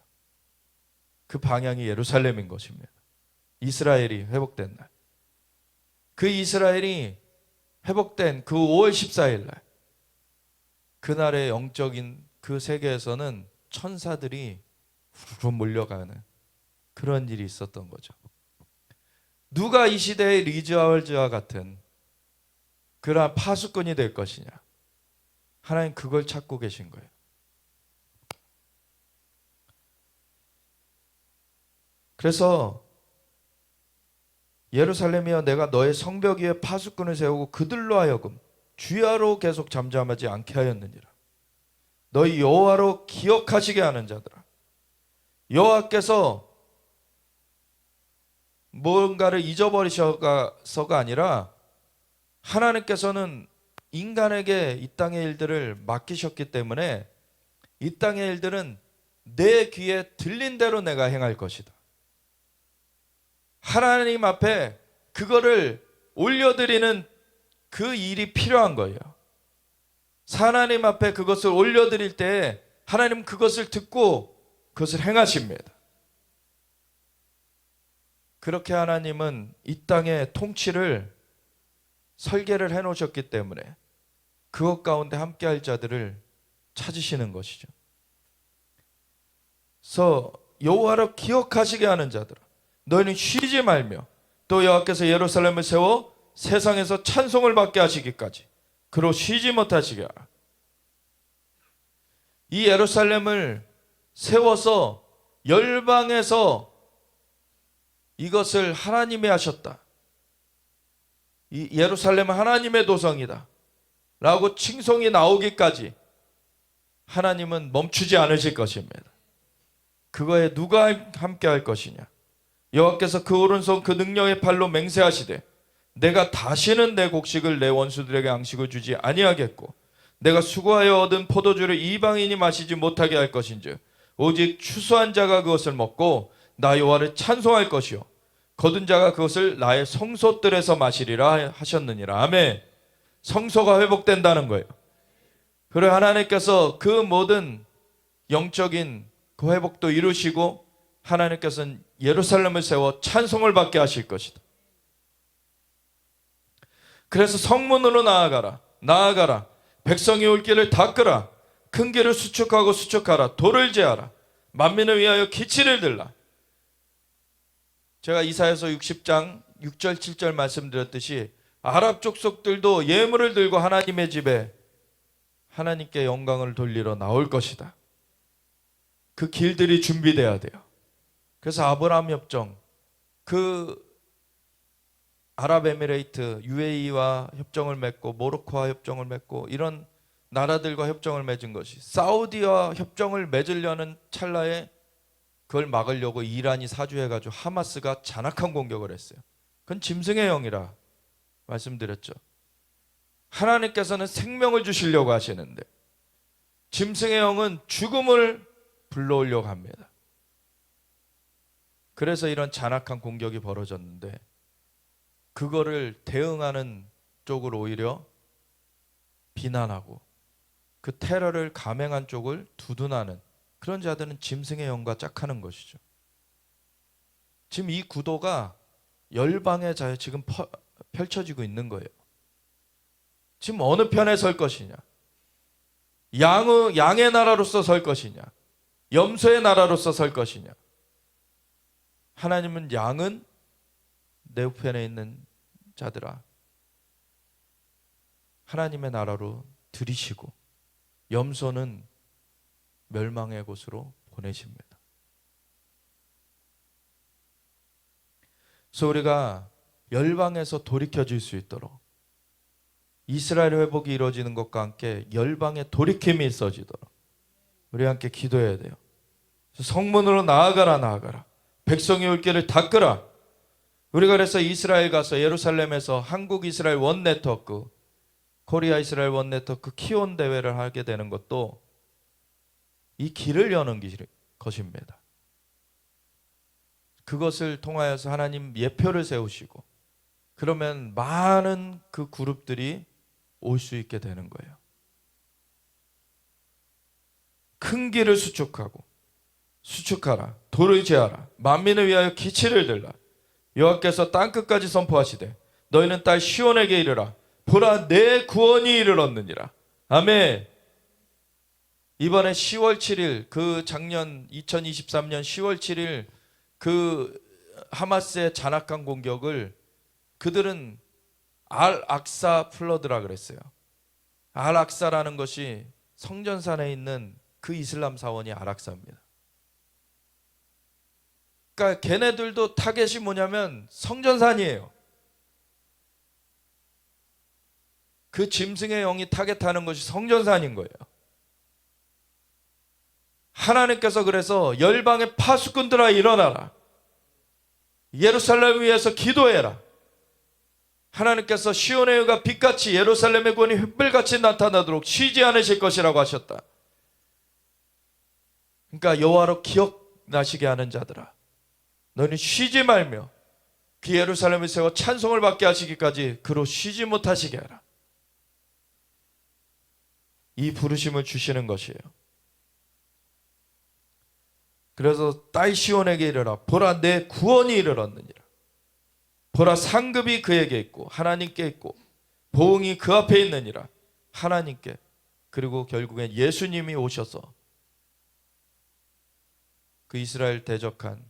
그 방향이 예루살렘인 것입니다. 이스라엘이 회복된 날. 그 이스라엘이 회복된 그 5월 14일 날, 그날의 영적인 그 세계에서는 천사들이 후루룩 몰려가는 그런 일이 있었던 거죠. 누가 이 시대의 리즈하월즈와 같은 그러한 파수꾼이 될 것이냐? 하나님 그걸 찾고 계신 거예요. 그래서 예루살렘이여, 내가 너의 성벽 위에 파수꾼을 세우고 그들로 하여금 주야로 계속 잠잠하지 않게 하였느니라. 너희 여호와로 기억하시게 하는 자들아. 여호와께서 뭔가를 잊어버리셔서가 아니라 하나님께서는 인간에게 이 땅의 일들을 맡기셨기 때문에 이 땅의 일들은 내 귀에 들린 대로 내가 행할 것이다. 하나님 앞에 그거를 올려드리는 그 일이 필요한 거예요. 하나님 앞에 그것을 올려드릴 때 하나님 그것을 듣고 그것을 행하십니다. 그렇게 하나님은 이 땅의 통치를 설계를 해놓으셨기 때문에 그것 가운데 함께할 자들을 찾으시는 것이죠. 그래서 여호와를 기억하시게 하는 자들아, 너희는 쉬지 말며 또 여호와께서 예루살렘을 세워 세상에서 찬송을 받게 하시기까지 그로 쉬지 못하시게 하라. 이 예루살렘을 세워서 열방에서 이것을 하나님이 하셨다. 이 예루살렘은 하나님의 도성이다 라고 칭송이 나오기까지 하나님은 멈추지 않으실 것입니다. 그거에 누가 함께 할 것이냐. 여호와께서 그 오른손 그 능력의 팔로 맹세하시되 내가 다시는 내 곡식을 내 원수들에게 양식을 주지 아니하겠고 내가 수고하여 얻은 포도주를 이방인이 마시지 못하게 할 것인즉 오직 추수한 자가 그것을 먹고 나 여호와를 찬송할 것이요 거둔 자가 그것을 나의 성소들에서 마시리라 하셨느니라. 아멘. 성소가 회복된다는 거예요. 그리고 하나님께서 그 모든 영적인 그 회복도 이루시고 하나님께서는 예루살렘을 세워 찬송을 받게 하실 것이다. 그래서 성문으로 나아가라. 백성이 올 길을 닦으라. 큰 길을 수축하고 수축하라. 돌을 제하라. 만민을 위하여 기치를 들라. 제가 이사야서 60장 6절 7절 말씀드렸듯이 아랍 족속들도 예물을 들고 하나님의 집에 하나님께 영광을 돌리러 나올 것이다. 그 길들이 준비돼야 돼요. 그래서 아브라함 협정, 그 아랍에미레이트, UAE와 협정을 맺고 모로코와 협정을 맺고 이런 나라들과 협정을 맺은 것이 사우디와 협정을 맺으려는 찰나에 그걸 막으려고 이란이 사주해가지고 하마스가 잔악한 공격을 했어요. 그건 짐승의 영이라 말씀드렸죠. 하나님께서는 생명을 주시려고 하시는데 짐승의 영은 죽음을 불러오려고 합니다. 그래서 이런 잔악한 공격이 벌어졌는데 그거를 대응하는 쪽을 오히려 비난하고 그 테러를 감행한 쪽을 두둔하는 그런 자들은 짐승의 영과 짝하는 것이죠. 지금 이 구도가 열방의 자에 지금 펼쳐지고 있는 거예요. 지금 어느 편에 설 것이냐? 양의 나라로서 설 것이냐? 염소의 나라로서 설 것이냐? 하나님은 양은 내 우편에 있는 자들아 하나님의 나라로 들이시고 염소는 멸망의 곳으로 보내십니다. 그래서 우리가 열방에서 돌이켜질 수 있도록 이스라엘 회복이 이루어지는 것과 함께 열방의 돌이킴이 있어지도록 우리 함께 기도해야 돼요. 성문으로 나아가라. 백성이 올 길을 닦으라. 우리가 그래서 이스라엘 가서 예루살렘에서 한국 이스라엘 원 네트워크, 코리아 이스라엘 원 네트워크 키온 대회를 하게 되는 것도 이 길을 여는 것입니다. 그것을 통하여서 하나님 예표를 세우시고 그러면 많은 그 그룹들이 올 수 있게 되는 거예요. 큰 길을 수축하라. 돌을 제하라. 만민을 위하여 기치를 들라. 여호와께서 땅끝까지 선포하시되 너희는 딸 시온에게 이르라. 보라 내 구원이 이르렀느니라. 아멘. 이번에 10월 7일 그 작년 2023년 10월 7일 그 하마스의 잔악한 공격을 그들은 알-악사 플러드라 그랬어요. 알-악사라는 것이 성전산에 있는 그 이슬람 사원이 알-악사입니다. 그러니까 걔네들도 타겟이 뭐냐면 성전산이에요. 그 짐승의 영이 타겟하는 것이 성전산인 거예요. 하나님께서 그래서 열방의 파수꾼들아 일어나라. 예루살렘 위해서 기도해라. 하나님께서 시온의 의가 빛같이 예루살렘의 구원이 횃불같이 나타나도록 쉬지 않으실 것이라고 하셨다. 그러니까 여호와로 기억나시게 하는 자들아 너희는 쉬지 말며 그 예루살렘을 세워 찬송을 받게 하시기까지 그로 쉬지 못하시게 하라. 이 부르심을 주시는 것이에요. 그래서 딸 시온에게 이르라. 보라 내 구원이 이르렀느니라. 보라 상급이 그에게 있고 하나님께 있고 보응이 그 앞에 있느니라. 하나님께. 그리고 결국엔 예수님이 오셔서 그 이스라엘 대적한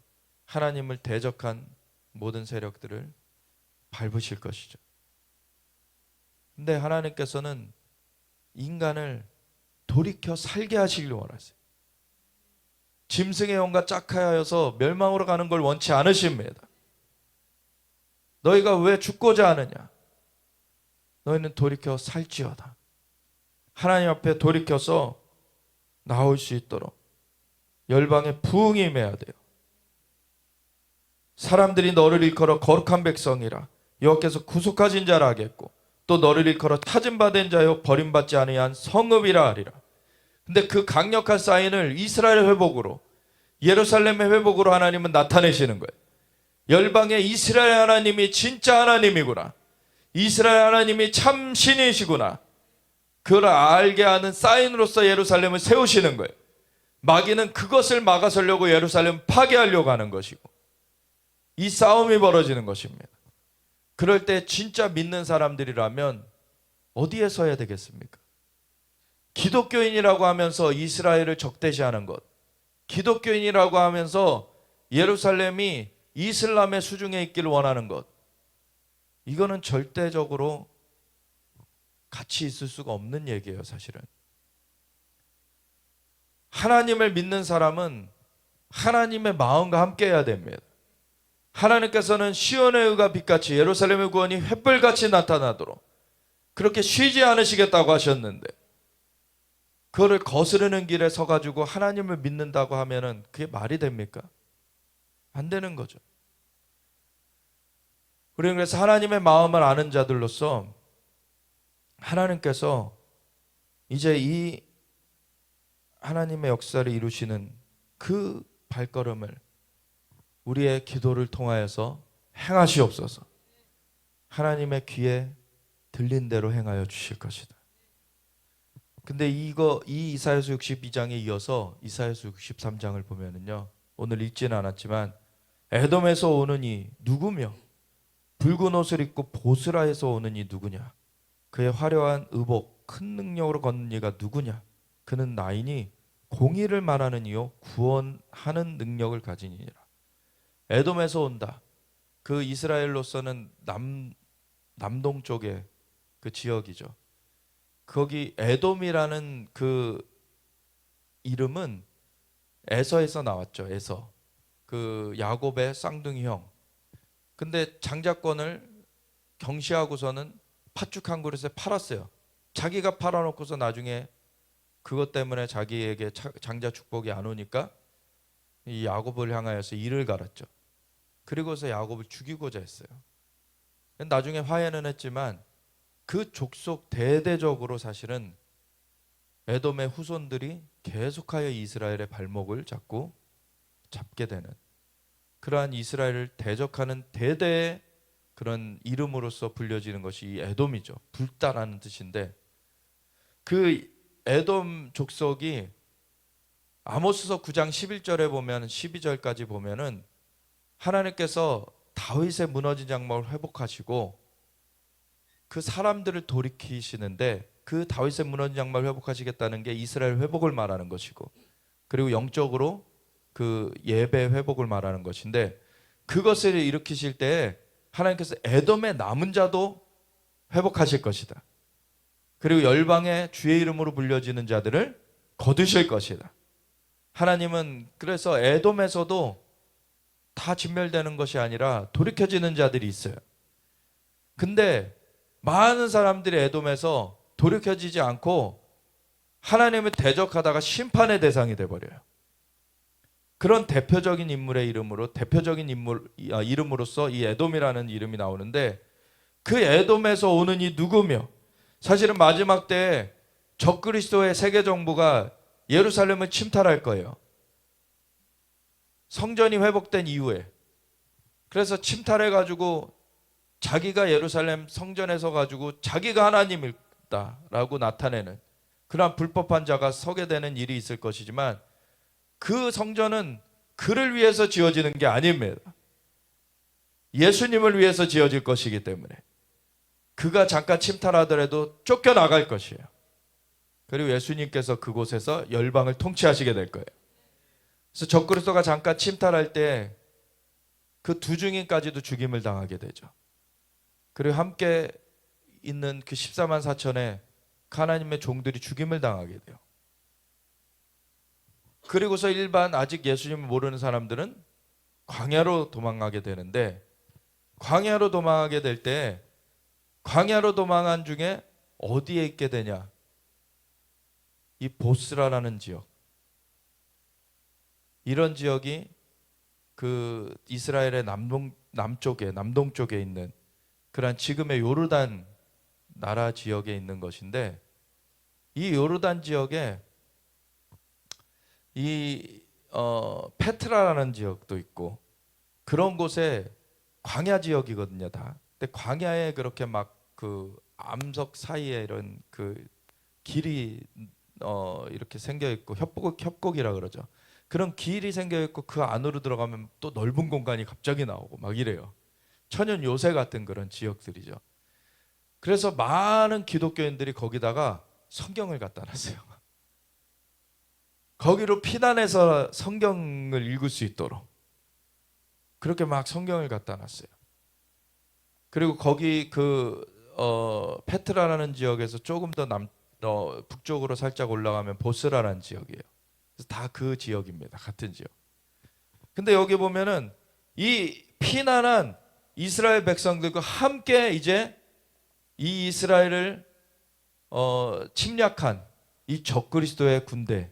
하나님을 대적한 모든 세력들을 밟으실 것이죠. 근데 하나님께서는 인간을 돌이켜 살게 하시길 원하세요. 짐승의 영과 짝하여서 멸망으로 가는 걸 원치 않으십니다. 너희가 왜 죽고자 하느냐? 너희는 돌이켜 살지어다. 하나님 앞에 돌이켜서 나올 수 있도록 열방에 부흥이 임해야 돼요. 사람들이 너를 일컬어 거룩한 백성이라 여호와께서 구속하신 자라 하겠고, 또 너를 일컬어 찾음받은 자여 버림받지 아니한 성읍이라 하리라. 근데 그 강력한 사인을 이스라엘 회복으로, 예루살렘의 회복으로 하나님은 나타내시는 거예요. 열방의 이스라엘 하나님이 진짜 하나님이구나, 이스라엘 하나님이 참 신이시구나, 그걸 알게 하는 사인으로서 예루살렘을 세우시는 거예요. 마귀는 그것을 막아서려고 예루살렘 파괴하려고 하는 것이고, 이 싸움이 벌어지는 것입니다. 그럴 때 진짜 믿는 사람들이라면 어디에 서야 되겠습니까? 기독교인이라고 하면서 이스라엘을 적대시하는 것, 기독교인이라고 하면서 예루살렘이 이슬람의 수중에 있기를 원하는 것, 이거는 절대적으로 같이 있을 수가 없는 얘기예요. 사실은 하나님을 믿는 사람은 하나님의 마음과 함께 해야 됩니다. 하나님께서는 시온의 의가 빛같이 예루살렘의 구원이 횃불같이 나타나도록 그렇게 쉬지 않으시겠다고 하셨는데, 그거를 거스르는 길에 서가지고 하나님을 믿는다고 하면은 그게 말이 됩니까? 안 되는 거죠. 우리는 그래서 하나님의 마음을 아는 자들로서 하나님께서 이제 이 하나님의 역사를 이루시는 그 발걸음을 우리의 기도를 통하여서 행하시옵소서. 하나님의 귀에 들린 대로 행하여 주실 것이다. 근데 이 이사야서 62장에 이어서 이사야서 63장을 보면은요, 오늘 읽지는 않았지만 에돔에서 오는 이 누구며 붉은 옷을 입고 보스라에서 오는 이 누구냐, 그의 화려한 의복 큰 능력으로 걷는 이가 누구냐, 그는 나이니 공의를 말하는 이요 구원하는 능력을 가지니라. 에돔에서 온다. 그 이스라엘로서는 남동 쪽의 그 지역이죠. 거기 에돔이라는 그 이름은 에서에서 나왔죠. 에서, 그 야곱의 쌍둥이 형. 근데 장자권을 경시하고서는 팥죽 한 그릇에 팔았어요. 자기가 팔아놓고서 나중에 그것 때문에 자기에게 장자 축복이 안 오니까 이 야곱을 향하여서 이를 갈았죠. 그리고서 야곱을 죽이고자 했어요. 나중에 화해는 했지만 그 족속 대대적으로 사실은 에돔의 후손들이 계속하여 이스라엘의 발목을 잡게 되는, 그러한 이스라엘을 대적하는 대대의 그런 이름으로서 불려지는 것이 이 에돔이죠. 불다라는 뜻인데, 그 에돔 족속이 아모스서 9장 11절에 보면 12절까지 보면은 하나님께서 다윗의 무너진 장막을 회복하시고 그 사람들을 돌이키시는데, 그 다윗의 무너진 장막을 회복하시겠다는 게 이스라엘 회복을 말하는 것이고, 그리고 영적으로 그 예배 회복을 말하는 것인데, 그것을 일으키실 때 하나님께서 에돔의 남은 자도 회복하실 것이다. 그리고 열방의 주의 이름으로 불려지는 자들을 거두실 것이다. 하나님은 그래서 에돔에서도 다 진멸되는 것이 아니라 돌이켜지는 자들이 있어요. 근데 많은 사람들이 에돔에서 돌이켜지지 않고 하나님을 대적하다가 심판의 대상이 돼버려요. 그런 대표적인 인물의 이름으로, 대표적인 이름으로서 이 에돔이라는 이름이 나오는데, 그 에돔에서 오는 이 누구며, 사실은 마지막 때에 적그리스도의 세계 정부가 예루살렘을 침탈할 거예요. 성전이 회복된 이후에. 그래서 침탈해가지고 자기가 예루살렘 성전에서 가지고 자기가 하나님이다라고 나타내는 그러한 불법한 자가 서게 되는 일이 있을 것이지만, 그 성전은 그를 위해서 지어지는 게 아닙니다. 예수님을 위해서 지어질 것이기 때문에 그가 잠깐 침탈하더라도 쫓겨나갈 것이에요. 그리고 예수님께서 그곳에서 열방을 통치하시게 될 거예요. 그래서 적그리스도가 잠깐 침탈할 때 그 두 증인까지도 죽임을 당하게 되죠. 그리고 함께 있는 그 14만 4천의 하나님의 종들이 죽임을 당하게 돼요. 그리고서 일반 아직 예수님을 모르는 사람들은 광야로 도망가게 되는데, 광야로 도망하게 될 때 광야로 도망한 중에 어디에 있게 되냐? 이 보스라라는 지역. 이런 지역이 그 이스라엘의 남동쪽에 있는 그런 지금의 요르단 나라 지역에 있는 것인데, 이 요르단 지역에 이 페트라라는 지역도 있고, 그런 곳에 광야 지역이거든요, 다. 근데 광야에 그렇게 막 그 암석 사이에 이런 그 길이 이렇게 생겨 있고, 협곡이라 그러죠. 그런 길이 생겨 있고, 그 안으로 들어가면 또 넓은 공간이 갑자기 나오고 막 이래요. 천연 요새 같은 그런 지역들이죠. 그래서 많은 기독교인들이 거기다가 성경을 갖다 놨어요. 거기로 피난해서 성경을 읽을 수 있도록 그렇게 막 성경을 갖다 놨어요. 그리고 거기 페트라라는 지역에서 조금 더 북쪽으로 살짝 올라가면 보스라라는 지역이에요. 그래서 다 그 지역입니다. 같은 지역. 근데 여기 보면은 이 피난한 이스라엘 백성들과 함께 이제 이 이스라엘을 침략한 이 적그리스도의 군대,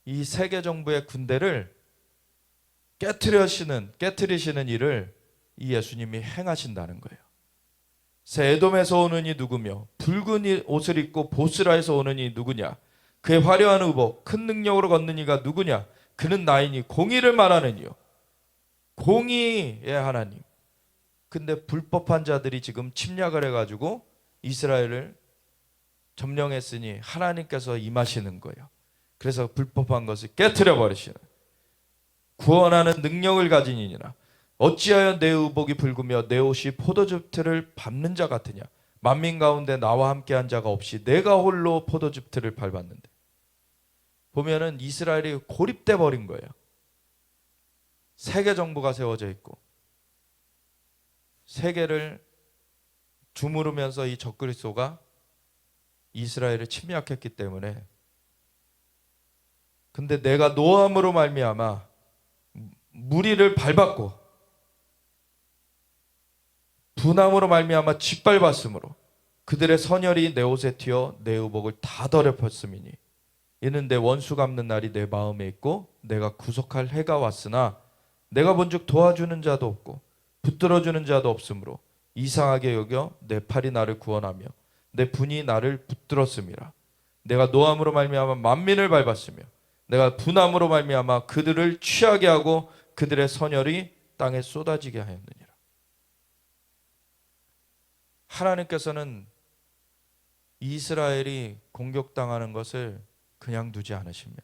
이 세계 정부의 군대를 깨트리시는 일을 이 예수님이 행하신다는 거예요. 새 에돔에서 오는 이 누구며 붉은 옷을 입고 보스라에서 오는 이 누구냐? 그의 화려한 의복 큰 능력으로 걷는 이가 누구냐? 그는 나이니 공의를 말하는 이요, 공의의 하나님. 근데 불법한 자들이 지금 침략을 해가지고 이스라엘을 점령했으니 하나님께서 임하시는 거예요. 그래서 불법한 것을 깨트려 버리시는, 구원하는 능력을 가진 이니라. 어찌하여 내 의복이 붉으며 내 옷이 포도즙 틀을 밟는 자 같으냐? 만민 가운데 나와 함께한 자가 없이 내가 홀로 포도즙 틀을 밟았는데. 보면은 이스라엘이 고립돼 버린 거예요. 세계 정부가 세워져 있고 세계를 주무르면서 이 적그리스도가 이스라엘을 침략했기 때문에, 근데 내가 노함으로 말미암아 무리를 밟았고 분함으로 말미암아 짓밟았으므로 그들의 선혈이 내 옷에 튀어 내 의복을 다 더럽혔음이니 이는 내 원수 갚는 날이 내 마음에 있고 내가 구속할 해가 왔으나 내가 본즉 도와주는 자도 없고 붙들어주는 자도 없으므로 이상하게 여겨 내 팔이 나를 구원하며 내 분이 나를 붙들었음이라. 내가 노함으로 말미암아 만민을 밟았으며 내가 분함으로 말미암아 그들을 취하게 하고 그들의 선혈이 땅에 쏟아지게 하였느니라. 하나님께서는 이스라엘이 공격당하는 것을 그냥 두지 않으십니다.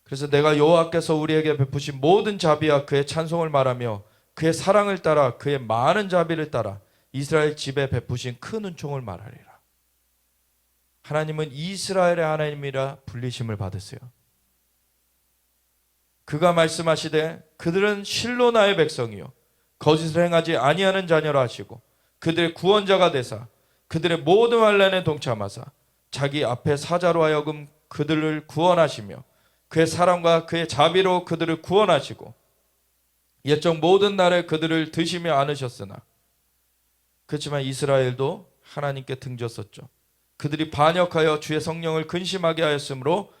그래서 내가 여호와께서 우리에게 베푸신 모든 자비와 그의 찬송을 말하며 그의 사랑을 따라 그의 많은 자비를 따라 이스라엘 집에 베푸신 큰 은총을 말하리라. 하나님은 이스라엘의 하나님이라 불리심을 받으세요. 그가 말씀하시되 그들은 실로 나의 백성이요 거짓을 행하지 아니하는 자녀라 하시고 그들의 구원자가 되사 그들의 모든 환난에 동참하사 자기 앞에 사자로 하여금 그들을 구원하시며 그의 사랑과 그의 자비로 그들을 구원하시고 옛적 모든 날에 그들을 드시며 안으셨으나, 그렇지만 이스라엘도 하나님께 등졌었죠. 그들이 반역하여 주의 성령을 근심하게 하였으므로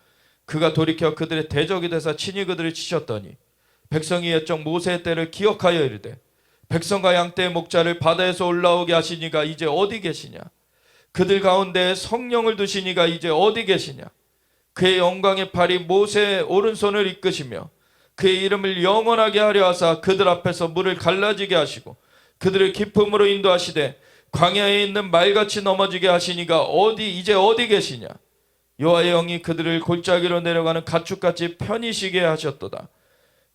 그가 돌이켜 그들의 대적이 되사 친히 그들을 치셨더니 백성이 옛적 모세의 때를 기억하여 이르되 백성과 양떼의 목자를 바다에서 올라오게 하시니가 이제 어디 계시냐? 그들 가운데 성령을 두시니가 이제 어디 계시냐? 그의 영광의 팔이 모세의 오른손을 이끄시며 그의 이름을 영원하게 하려 하사 그들 앞에서 물을 갈라지게 하시고 그들을 깊음으로 인도하시되 광야에 있는 말같이 넘어지게 하시니가 이제 어디 계시냐? 여호와의 영이 그들을 골짜기로 내려가는 가축같이 편히 쉬게 하셨도다.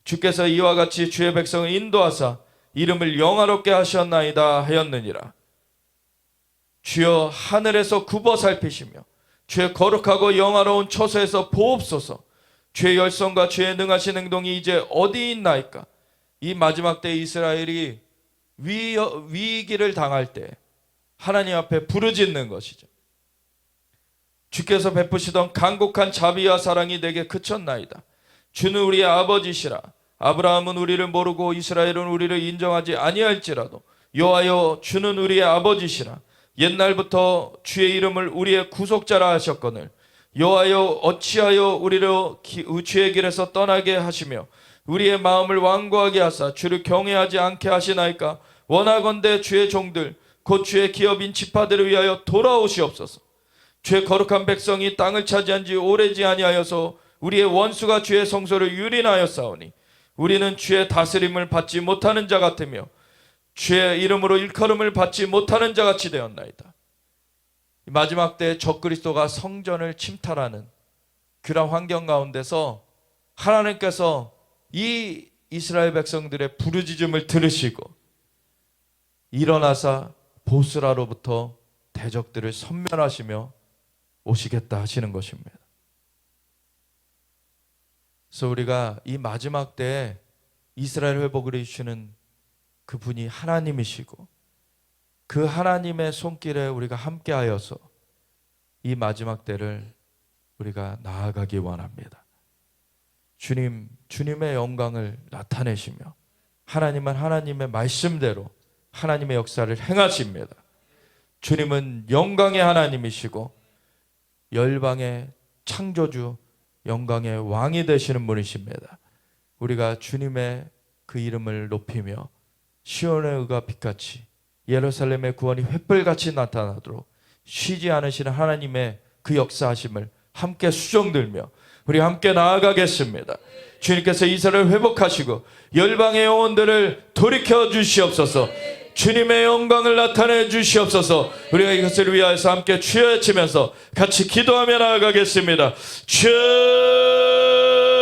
주께서 이와 같이 주의 백성을 인도하사 이름을 영화롭게 하셨나이다 하였느니라. 주여 하늘에서 굽어 살피시며 주의 거룩하고 영화로운 처소에서 보옵소서. 주의 열성과 주의 능하신 행동이 이제 어디 있나이까? 이 마지막 때 이스라엘이 위기를 당할 때 하나님 앞에 부르짖는 것이죠. 주께서 베푸시던 간곡한 자비와 사랑이 내게 그쳤나이다. 주는 우리의 아버지시라. 아브라함은 우리를 모르고 이스라엘은 우리를 인정하지 아니할지라도 여호와여 주는 우리의 아버지시라. 옛날부터 주의 이름을 우리의 구속자라 하셨거늘 여호와여 어찌하여 우리를 주의 길에서 떠나게 하시며 우리의 마음을 완고하게 하사 주를 경외하지 않게 하시나이까. 원하건대 주의 종들 곧 주의 기업인 지파들을 위하여 돌아오시옵소서. 주의 거룩한 백성이 땅을 차지한 지 오래지 아니하여서 우리의 원수가 주의 성소를 유린하였사오니 우리는 주의 다스림을 받지 못하는 자 같으며 주의 이름으로 일컬음을 받지 못하는 자 같이 되었나이다. 마지막 때 적그리스도가 성전을 침탈하는 그런 환경 가운데서 하나님께서 이 이스라엘 백성들의 부르짖음을 들으시고 일어나사 보스라로부터 대적들을 섬멸하시며 오시겠다 하시는 것입니다. 그래서 우리가 이 마지막 때에 이스라엘 회복을 이루시는 그분이 하나님이시고 그 하나님의 손길에 우리가 함께하여서 이 마지막 때를 우리가 나아가기 원합니다. 주님의 영광을 나타내시며 하나님은 하나님의 말씀대로 하나님의 역사를 행하십니다. 주님은 영광의 하나님이시고 열방의 창조주, 영광의 왕이 되시는 분이십니다. 우리가 주님의 그 이름을 높이며 시온의 의가 빛같이 예루살렘의 구원이 횃불같이 나타나도록 쉬지 않으시는 하나님의 그 역사하심을 함께 수종들며 우리 함께 나아가겠습니다. 주님께서 이스라엘을 회복하시고 열방의 영혼들을 돌이켜 주시옵소서. 주님의 영광을 나타내 주시옵소서. 우리가 이것을 위하여서 함께 주여 외치면서 같이 기도하며 나아가겠습니다. 주